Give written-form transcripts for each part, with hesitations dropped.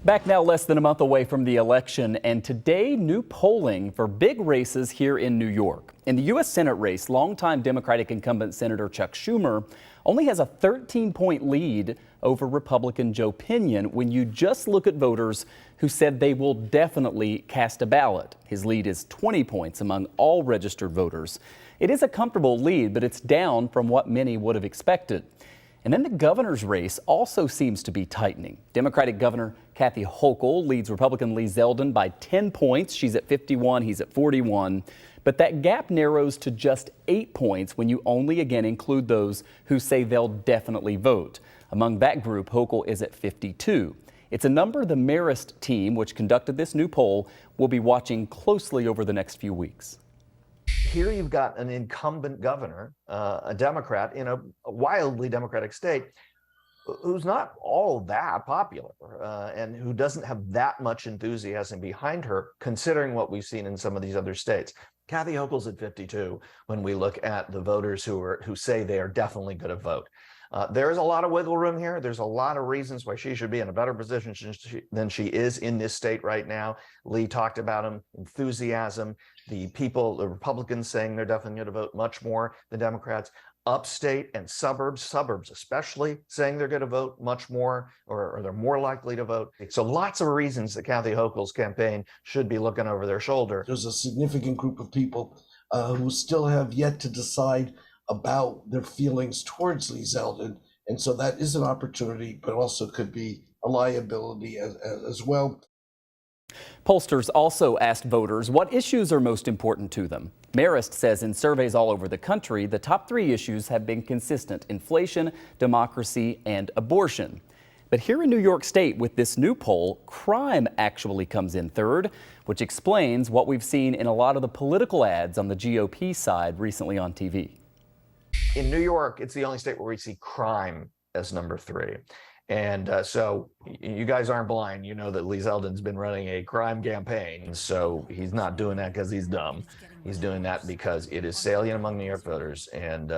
Back now less than a month away from the election, and today new polling for big races here in New York. In the U.S. Senate race, longtime Democratic incumbent Senator Chuck Schumer only has a 13-point lead over Republican Joe Pinion when you just look at voters who said they will definitely cast a ballot. His lead is 20 points among all registered voters. It is a comfortable lead, but it's down from what many would have expected. And then the governor's race also seems to be tightening. Democratic Governor Kathy Hochul leads Republican Lee Zeldin by 10 points. She's at 51, he's at 41. But that gap narrows to just 8 points when you only again include those who say they'll definitely vote. Among that group, Hochul is at 52. It's a number the Marist team, which conducted this new poll, will be watching closely over the next few weeks. Here you've got an incumbent governor, a Democrat in a wildly Democratic state, who's not all that popular and who doesn't have that much enthusiasm behind her, considering what we've seen in some of these other states. Kathy Hochul's at 52 when we look at the voters who say they are definitely going to vote. There is a lot of wiggle room here. There's a lot of reasons why she should be in a better position than she is in this state right now. Lee talked about him, enthusiasm, the people, the Republicans saying they're definitely going to vote much more than Democrats. Upstate and suburbs especially, saying they're going to vote much more or they're more likely to vote. So lots of reasons that Kathy Hochul's campaign should be looking over their shoulder. There's a significant group of people who still have yet to decide about their feelings towards Lee Zeldin. And so that is an opportunity, but also could be a liability as well. Pollsters also asked voters what issues are most important to them. Marist says in surveys all over the country, the top 3 issues have been consistent: inflation, democracy, and abortion. But here in New York State, with this new poll, crime actually comes in third, which explains what we've seen in a lot of the political ads on the GOP side recently on TV. In New York, it's the only state where we see crime as number 3. And so you guys aren't blind. You know that Lee Zeldin's been running a crime campaign. So he's not doing that because he's dumb. He's doing that because it is salient among New York voters. And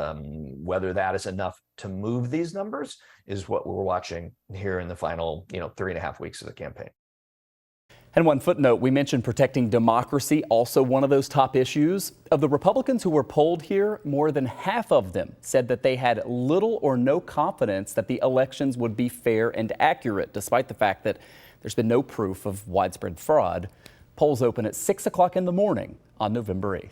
whether that is enough to move these numbers is what we're watching here in the final, 3.5 weeks of the campaign. And one footnote, we mentioned protecting democracy, also one of those top issues. Of the Republicans who were polled here, more than half of them said that they had little or no confidence that the elections would be fair and accurate, despite the fact that there's been no proof of widespread fraud. Polls open at 6 o'clock in the morning on November 8th.